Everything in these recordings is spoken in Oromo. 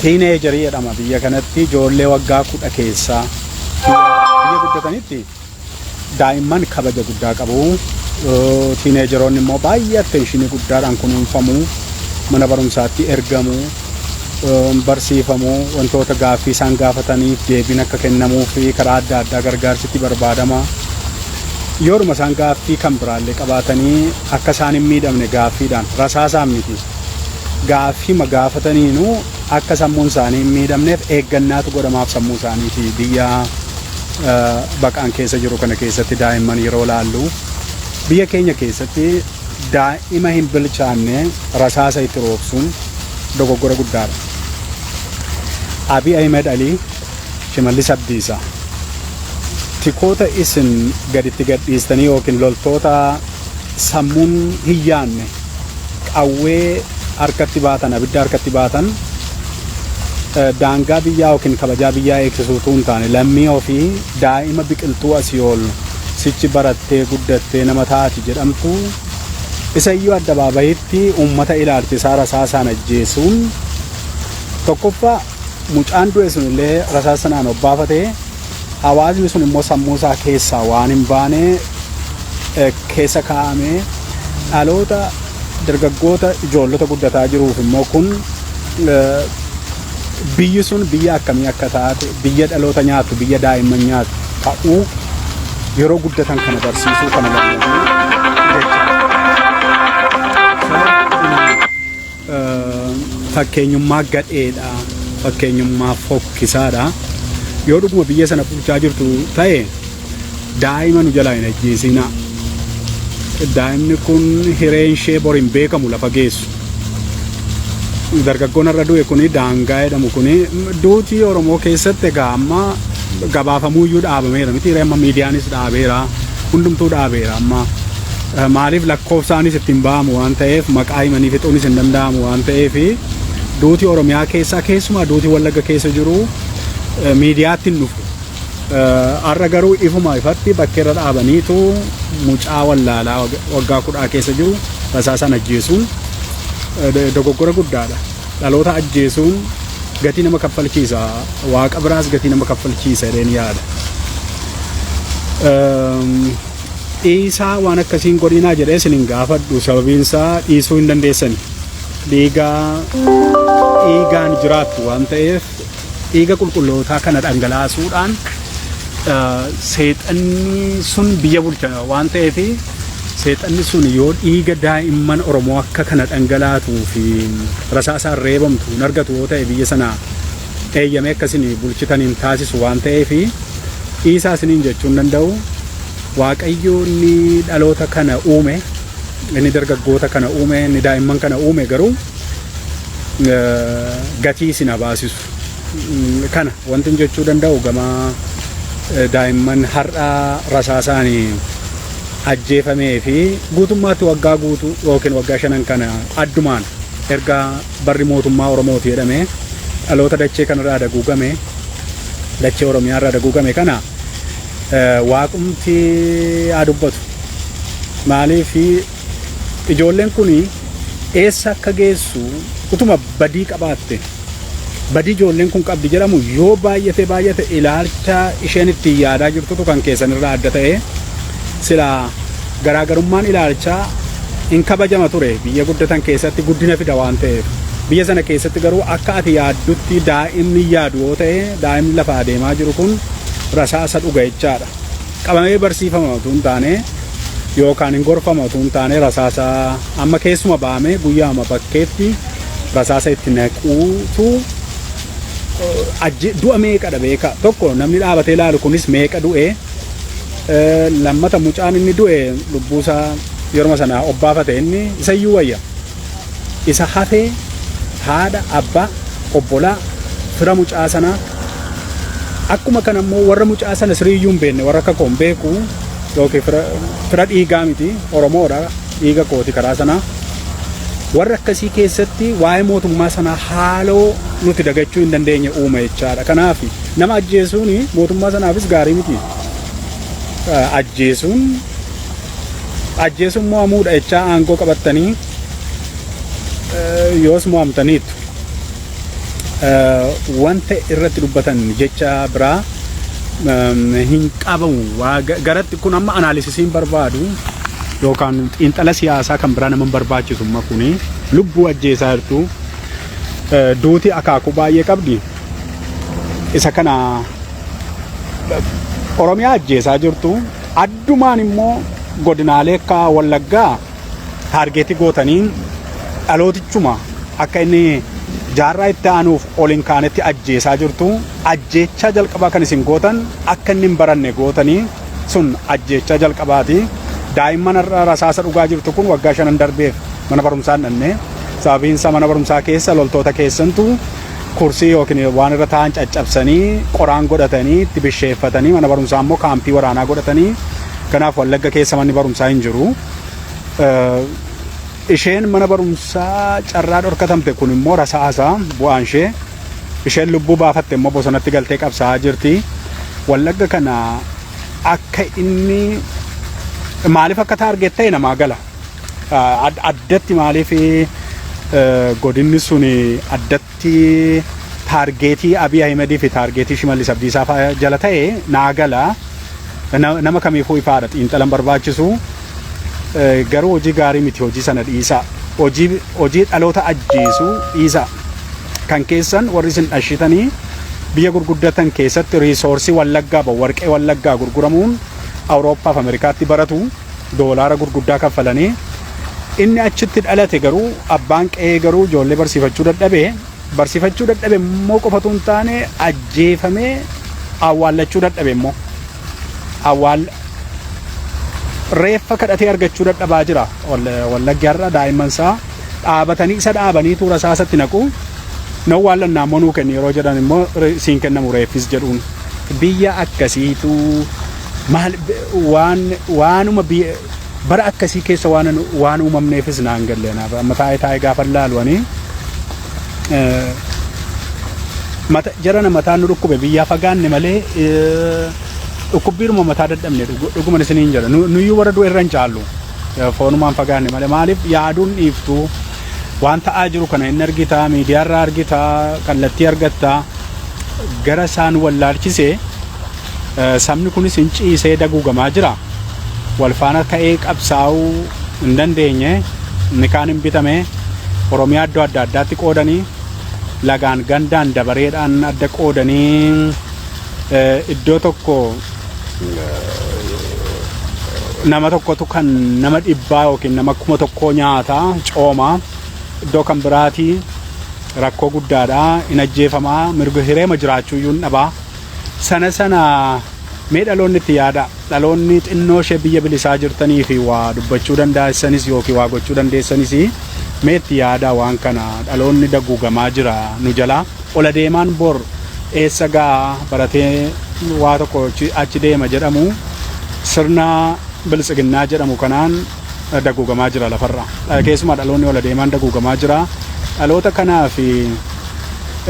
teenagerii jedhama biyya kanatti ijoollee waggaa 10 keessaa biyya guddatanitti daa'imman kabaja guddaa qabu. Teenageroonni immoo baay'ee attentionii guddaadhaan kunuunfamu, mana barumsaatti ergamu, barsiifamu, wantoota gaaffii isaan gaafataniif deebiin akka kennamuu fi karaa adda addaa gargaarsitti barbaadama. Yooruma isaan gaaffii kan biraallee qabaatanii akka isaan hin miidhamne gaaffiidhaan rasaasaan miti. Gaaffii gaafataniinu akka sammuun isaanii hin miidhamneef eeggannaatu godhamaaf sammuu isaaniiti. Biyya baqaan keessa jiru kana keessatti daa'imman yeroo laallu biyya keenya keessatti daa'ima hin bilchaanne rasaasa itti roobsuun dogoggora guddaadha. Abiy Ahmed Ali, Shimallis Abdiisaa tikoota isin gaditti gadhiistanii yookiin loltoota sammuun hin yaanne qawwee harkatti baatan, abidda harkatti baatan daangaa biyyaa yookiin kabajaa biyyaa eegsisuutu hin taane lammii ofii daa'ima biqiltuu asii ol sichi barattee guddattee nama taati jedhamtu isayyuu addabaabayitti uummata ilaalchisaa rasaasaan ajjeesuun tokkoffaa mucaan du'e sunillee rasaasanaan obbaafatee hawaasni sun immoo sammuusaa keessaa waan hin baane keessa kaa'amee dhaloota dargaggoota ijoollota guddataa jiruuf immoo kun biyyi sun biyya akkamii akka taate biyya dhaloota nyaatu biyya daa'imman nyaatu ta'uu yeroo guddatan kana barsiisuu kana fakkeenyummaa gadheedha, fakkeenyummaa fokkisaadha. Yoo dhuguma biyya sana bulchaa jirtu ta'e daa'ima nu jalaa hin ajjeesinaa. Daa'imni kun hireen ishee bor hin beekamu lafa geessu. Dargaggoon irra du'e kuni daangaa jedhamu kuni duutii Oromoo keessatti egaa amma gabaafamuuyyuu dhaabameera miti amma miidiyaanis dhaabeera hundumtuu dhaabeera amma maaliif lakkoofsaanis ittiin ba'amu waan ta'eef maqaa himanii fixuunis hin danda'amu waan ta'eef duutii Oromiyaa keessaa keessumaa duutii Wallagga keessa jiru miidiyaatti hin dhufu. Har'a garuu ifuma ifatti bakkeerra dhaabaniitu mucaa wallaalaa waggaa 10 keessa jiru rasaasaan ajjeesuun dogoggora guddaadha. Dhaloota ajjeesuun gatii nama kaffalchiisa. Waaqa biraas gatii nama kaffalchiisa jedheen yaada. Dhiisaa waan akkasiin godhinaa jedhee isin hin gaafadhu. Sababiin isaa dhiisuu hin dandeessani. Dhiigaan jiraattu waan ta'eef dhiiga qulqullootaa kana dhangalaasuudhaan seexanni sun biyya bulcha waan ta'eef seexanni sun yoo dhiiga daa'imman Oromoo akka kana dhangalaatuu fi rasaasaan reebamtu hin argatu yoo ta'e biyya sana eeyyamee akkasiin bulchitaniin taasisu waan ta'eef dhiisaa isiniin jechuu hin danda'u. Waaqayyo inni dhaloota kana uume, inni dargaggoota kana uume, inni daa'imman kana uume garuu gatii isin baasisu. Kana wanti jechuu danda'u gama daa'imman har'a rasaasaan ajjeefamee fi guutummaatti waggaa guutuu yookiin waggaa 5 kana addumaan erga barri mootummaa Oromooti jedhamee dhaloota dachee kanarraa daguugame dachee Oromiyaarraa daguugame kana waaqumti dubbatu. Maaliif ijoolleen kun eessa akka geessu utuma badii qabaatte badii ijoolleen kun qabdi jedhamu yoo baay'ate ilaalcha isheen itti yaadaa jirtutu kan keessanirraa adda ta'e sila garaagarummaan ilaalchaa in kabajama ture biyya guddatan keessatti guddina fida waan ta'eef biyya sana keessatti garuu akka ati yaaddutti daa'imni yaadu yoo ta'e daa'imni lafa adeemaa jiru kun rasaasa dhuga jechaadha. Qabamee barsiifamatu hin taane yookaan hin gorfamatu hin taane rasaasa amma keessuma baame guyyaama bakkeetti rasaasa itti naquutu du'a meeqadha beeka. Tokko namni dhaabatee ilaalu kunis meeqa du'e lammata mucaan inni du'e lubbuusaa yeroo sana obbaafate inni isayyuu wayya. Isa hafee haadha abbaa obbolaa fira mucaa sanaa akkuma kana immoo warra mucaa sana siriyyuu hin beekne warra akka koon beeku yookiin fira dhiigaa miti Oromoodha dhiiga kooti karaa sanaa warra akkasii keessatti waa'ee mootummaa sanaa haaloo nuti dagachuu hin dandeenye uume jechaadha. Kanaaf nama ajjeesuun mootummaa sanaafis gaarii miti. Ajjeesuun mo'amuudha jechaa aangoo qabattanii yoos mo'amtaniitu. wanta irratti dubbatan jecha biraa hin qabamu garatti kun amma analysiisiin barbaadu yookaan xiinxala siyaasaa kan biraa nama barbaachisu amma kuni lubbuu ajjeesaa jirtu duuti akaakuu baay'ee qabdi isa kana Oromiyaa ajjeesaa jirtu addumaan immoo godinaalee akka Wallaggaa taargeetii gootanii dhalootichuma akka inni jaarraa itti aanuuf olin kaanetti ajjeesaa jirtu ajjeechaa jalqabaa kan isin gootan akka inni hin baranne gootanii sun ajjeechaa jalqabaati daa'imman rasaasa dhugaa jirtu kun waggaa 5 darbeef mana barumsaa dhanne sababiinsa mana barumsaa keessa loltoota keessantu kursii yookiin waan irra taa'an caccabsanii qoraan godhatanii itti bisheeffatanii mana barumsaa immoo kaampii waraanaa godhatanii kanaaf Wallagga keessa manni barumsaa hin jiru. Isheen mana barumsaa carraa dhorkatamte kun immoo rasaasa bu'aan isheen lubbuu baafatte immoo bosonatti galtee qabsaa'aa jirti. Wallagga kana akka inni maaliif akka taargeet ta'e namaa gala addatti maaliif godinni sun addatti taargeetii Abiy Ahimedii fi taargeetii Shimallis Abdiisaa jala ta'e naa gala nama kamiifuu ifaadha xiinxalan barbaachisu. Garuu hojii gaarii miti hojii sana dhiisa hojii dhaloota ajjeesu dhiisa kan keessan warri isin dhashitanii biyya gurguddatan keessatti riisoorsii Wallaggaa warqee Wallaggaa gurguramuun Awurooppaa fi Ameerikaatti baratu doolaara gurguddaa kaffalanii inni achitti dhalate garuu abbaan qe'ee garuu ijoollee barsiifachuu dadhabe immoo qofatu hin taane ajjeefamee awwaallachuu dadhabe immoo reeffa kadhatee argachuu dadhabaa jira. Wallaggaarra daa'imman isaa dhaabatanii isa dhaabaniitu rasaasatti naqu na awwaallan naammoo nuu kenni yeroo jedhan immoo siin kennamu reeffis jedhuun biyya akkasiitu maal waanuma bara akkasii keessa waan uumamneefis naan galleena mataa taa'ee gaafa laaluwanii jarana mataan nu dhukkube biyyaa fagaanne malee dhukkubbiiruma mataa dadhabne dhuguma isiniin jedha nuyyuu warra du'e irra hin caallu foonumaan fagaanne malee maaliif yaaduun dhiiftu waan ta'aa jiru kana hin argita miidiyaarraa argita kallattii argatta gara isaan wallaalchisee sabni kunis hin ciisee daguugamaa jira wal faana ka'ee qabsaa'uu hin dandeenye inni kaan hin bitame Oromiyaa iddoo adda addaatti qoodanii lagaan gandaan dabareedhaan adda qoodanii iddoo tokko nama tokkotu kan nama 100 yookiin nama 1,000 nyaata cooma iddoo kan biraatii rakkoo guddaadha in ajjeefamaa mirga hireema jiraachuu iyyuu dhabaa sana mee dhaloonni itti yaada dhaloonni xinnoo ishee biyya bilisaa jirtanii fi waa dubbachuu dandeessanis yookiin waa gochuu dandeessanis mee itti yaada waan kana dhaloonni daguugamaa jira nu jala ola deemaan bor eessa gaa baratee waa tokko achi deema jedhamu sirna bilisiginnaa jedhamu kanaan daguugamaa jira lafarra keessumaa dhaloonni ola deemaan daguugamaa jira dhaloota kanaaf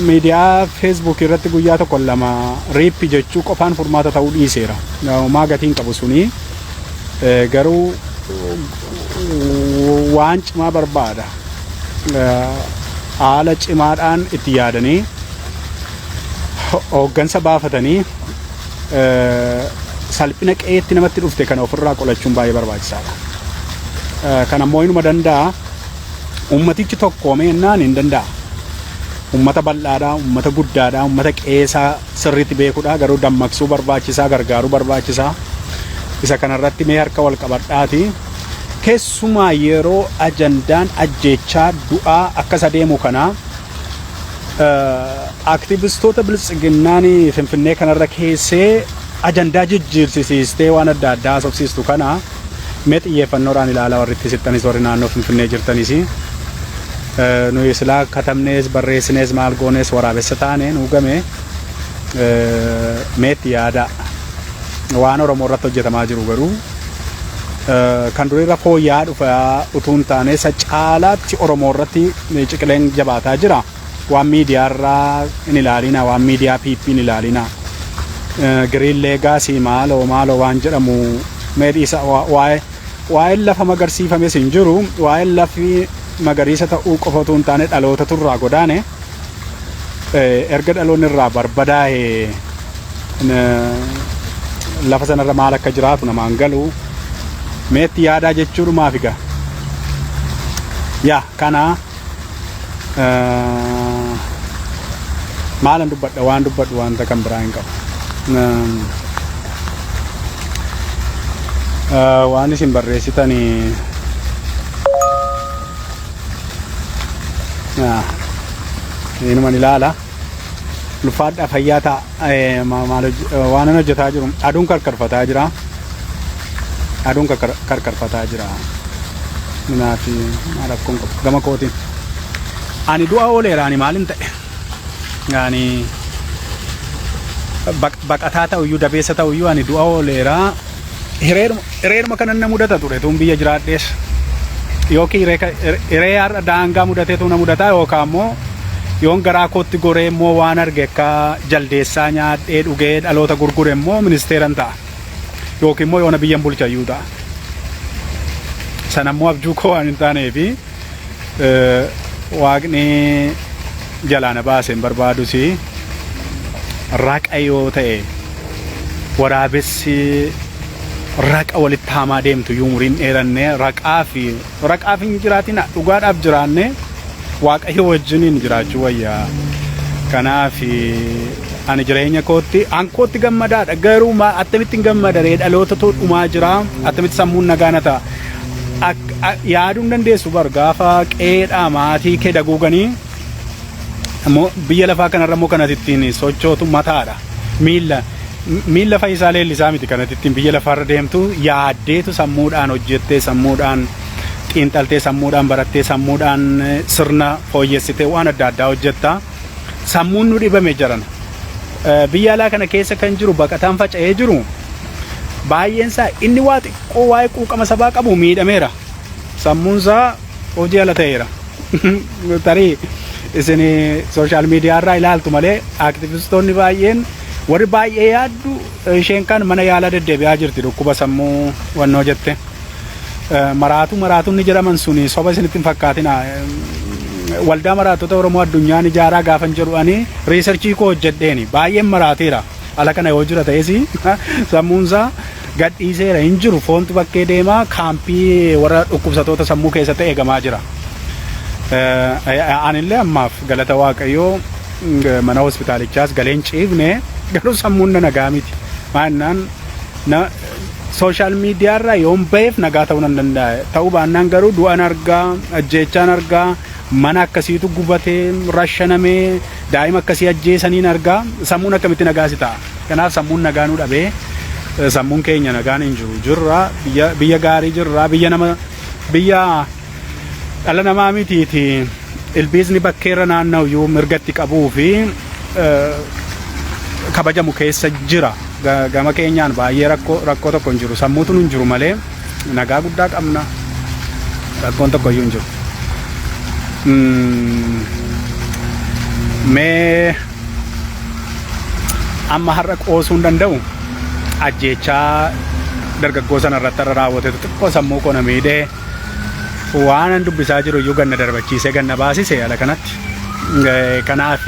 miidiyaa Facebook irratti guyyaa tokko lama riippi jechuu qofaan furmaata ta'uu dhiiseera maa gatiin qabu suni garuu waan cimaa barbaada haala cimaadhaan itti yaadanii hooggansa baafatanii salphina qe'eetti namatti dhufte kana ofirraa qolachuun baay'ee barbaachisaadha. Kana ammoo inuma danda'a ummatichi tokkoomee ennaan hin danda'a. Ummata bal'aadha, ummata guddaadha, ummata qeesaa sirriitti beekuudha garuu dammaqsuu barbaachisaa gargaaruu barbaachisaa. Isa kanarratti mee harka wal qabadhaati. Keessumaa yeroo ajandaan ajjeechaa du'aa akkas adeemu kana aktivistoota bilisiginnaan Finfinnee kanarra keessee ajandaa jijjiirsisiistee waan adda addaa haasofsiistu kana mee xiyyeeffannoodhaan ilaalaa warri itti sittanis warri naannoo Finfinnee jirtanis nuyi silaa katabnees barreessinees maal goonees waraabessa taane nuugame mee itti yaada waan Oromoo irratti hojjetamaa jiru garuu kan durirra fooyya'aa dhufa utuu hin taane isa caalaatti Oromoo irratti ciqileen jabaataa jira waan miidiyaarraa hin ilaalina waan miidiyaa PP hin ilaalina Green Legacy maaloo waan jedhamu meedhiisa waa'ee lafa magarsiifames hin jiru waa'ee lafi magariisa ta'uu qofa utuu hin taane dhaloota turraa godaane erga dhaloonni irraa barbadaa'e lafa sanarra maal akka jiraatu namaan galu meetti yaadaa jechuudhumaaf egaa yaa kana maalan dubbadha waan dubbadhu wanta kan biraa hin qabu. Waan isin barreessitanii inuman ilaala ulfaadha fayyaa ta'a waan an hojjetaa jiru aduun karkarfataa jira minaafi maal akkoon qabu gama kootiin ani du'a ooleera ani maalin ta'e yani baqataa ta'uyyuu dabeessa ta'uyyuu ani du'a ooleera hireedhuma kanan na mudata ture tuun biyya jiraadhees yookiin hiree har'a daangaa mudateetu na mudataa yookaan immoo yoon garaa kootti goree immoo waan arge akka jaldeessaa nyaadhee dhugee dhaloota gurgure immoo ministeeran ta'a yookiin immoo yoona biyyan bulchayyuu ta'a. Sana immoo abjuu koo waan hin taaneefi waaqni jalaana baaseen barbaadus raqa yoo ta'e waraabessi raqa walitti haamaa deemtu yoo umuriin dheeranne raqaaf hin jiraatin dhugaadhaaf jiraanne waaqayyo wajjiniin jiraachuu wayyaa. Kanaaf ani jireenya kootti ankootti gammadaadha garuu attamitti hin gammadaree dhaloota dhumaa jira attamitti sammuun nagaana ta'a. Yaaduun dandeessu bar gaafa qeedhaa maatii kee daguuganii ammoo biyya lafaa kanarra immoo kanatti ittiin sochootu mataadha miilla fayyisaa leellisaa miti kanatti ittiin biyya lafaarra deemtu yaaddeetu sammuudhaan hojjettee sammuudhaan xiinxaltee sammuudhaan barattee sammuudhaan sirna fooyyessitee waan adda addaa hojjetta sammuun nu dhibame jiran biyya alaa kana keessa kan jiru baqataan faca'ee jiru baay'eensaa inni waa xiqqoo waa'ee quuqama sabaa qabu miidhameera sammuunsaa hojii ala ta'eera tarii isin sooshaal miidiyaa irraa ilaaltu malee aktivistoonni baay'een warri baay'ee yaaddu isheen kan mana yaalaa deddeebi'aa jirti dhukkuba sammuu wannoo jette maraatuun ni jedhaman suni soba isinitti hin fakkaatina waldaa maraatota Oromoo addunyaan ijaaraa gaafan jedhu ani riisarchii koo hojjedheeni baay'een maraateera ala kana yoo jira ta'es sammuunsaa gadhiiseera hin jiru foontu bakkee deemaa kaampii warra dhukkubsatoota sammuu keessatti eegamaa jira. Anillee ammaaf galata waaqayyoo mana hospitaalichaas galeen ciifne garuu sammuun na nagaa miti maannaan sooshaal miidiyaa irraa yoon ba'eef nagaa ta'uu nan danda'a ta'uu baannaan garuu du'an argaa ajjeechaan argaa mana akkasiitu gubatee rashanamee daa'ima akkasii ajjeesaniin argaa sammuun akkamitti nagaasi ta'a. Kanaaf sammuun nagaa nu dhabee sammuun keenya nagaan hin jiru jirra biyya gaarii jirra biyya dhala namaa mitiiti ilbiisni bakkeerra naanna'u yoo mirgatti qabuu fi kabajamu keessa jira gama keenyaan baay'ee rakkoo tokko hin jiru sammuutu hin jiru malee nagaa guddaa qabna rakkoon tokko iyyuu hin jiru. Mee amma har'a qoosuu hin danda'u ajjeechaa dargaggoo sana irratti irra raawwatetu xiqqoo sammuu koo na miidhee waan an dubbisaa jiru iyyuu ganna darbachiisee ganna baasise ala kanatti kanaaf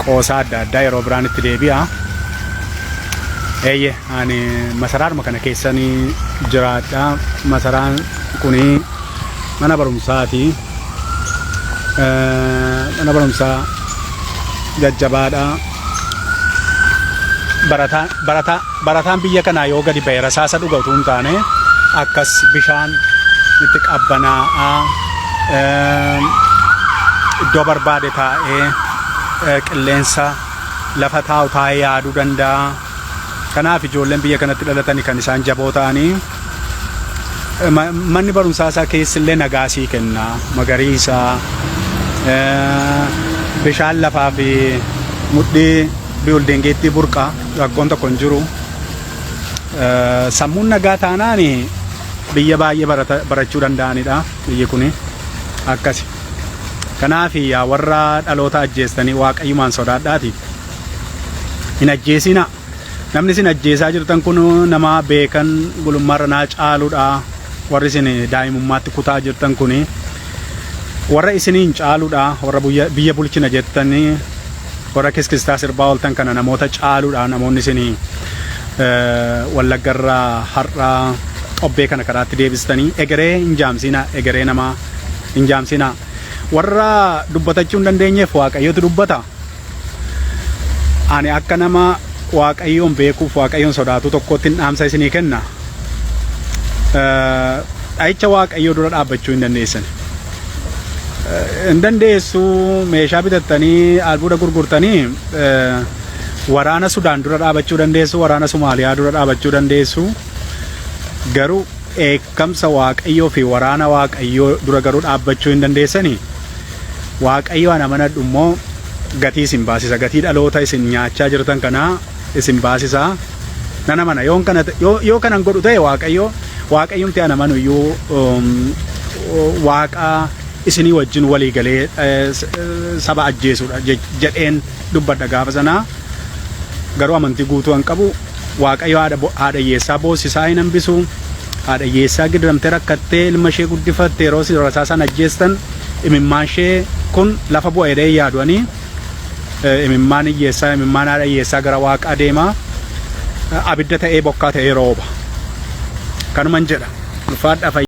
qoosaa adda addaa yeroo biraan itti deebi'a. Eeyye ani masaraadhuma kana keessanii jiraadha masaraan kuni mana barumsaati mana barumsaa jajjabaadha barataan biyya kanaa yoo gadi ba'e rasaasa dhugatu hin taane akkas bishaan itti qabbanaa'aa iddoo barbaade taa'ee qilleensa lafa taa'u taa'ee yaaduu danda'a. Kanaaf ijoolleen biyya kanatti dhalatanii kan isaan jaboo ta'anii manni barumsaa isaa keessillee nagaasii kenna magariisa bishaan lafaa fi mudhii biildingiitti burqa rakkoon tokko hin jiru. Sammuun nagaa taanaan biyya baay'ee barachuu danda'anidha biyyi kuni akkasi. Kanaaf yaa warra dhaloota ajjeestanii waaqayyumaan sodaadhaati hin ajjeesina. Namni isin ajjeesaa jirtan kun nama beekan gulummaarra naa caaluudha warri isin daa'imummaatti kutaa jirtan kuni warra isiniin caaluudha warra biyya bulchina jettanii warra kiskistaa sirbaa ooltan kana namoota caaluudha namoonni isinii wallaggarraa har'aa obbee kana karaatti deebistanii egeree hin jaamsinaa egeree namaa hin jaamsinaa warra dubbatachuu hin dandeenyeef waaqayyotu dubbata ani akka nama waaqayyoon beekuuf waaqayyoon sodaatu tokkotti dhaamsa isinii kenna dha'icha waaqayyoo dura dhaabbachuu hin dandeessan hin dandeessu meeshaa bitattanii albuuda gurgurtanii waraana Sudaan dura dhaabachuu dandeessu waraana Somaaliyaa dura dhaabachuu dandeessu garuu eekamsa waaqayyoo fi waraana waaqayyoo dura garuu dhaabbachuu hin dandeessanii waaqayyo ana amanadhu immoo gatii isin baasisa gatii dhaloota isin nyaachaa jirtan kana isin baasisa nana mana yoo kanan godhu ta'e waaqayyumti ana amanu iyyuu waaqa isinii wajjin walii galee saba ajjeesudha jedheen dubbadha gaafa sanaa garuu amantii guutuu an qabu waaqayyo haadha hiyyeessaa boosisaa hin hambisu haadha hiyyeessaa gidiramtee rakkattee ilma ishee guddifatte yeroo rasaasan ajjeestan imimmaan ishee kun lafa bu'ee yaaduanii imimmaan hiyyeessaa imimmaan haadha hiyyeessaa gara waaqa adeema abidda ta'ee bokkaa ta'ee rooba kanuman jedha ulfaadha.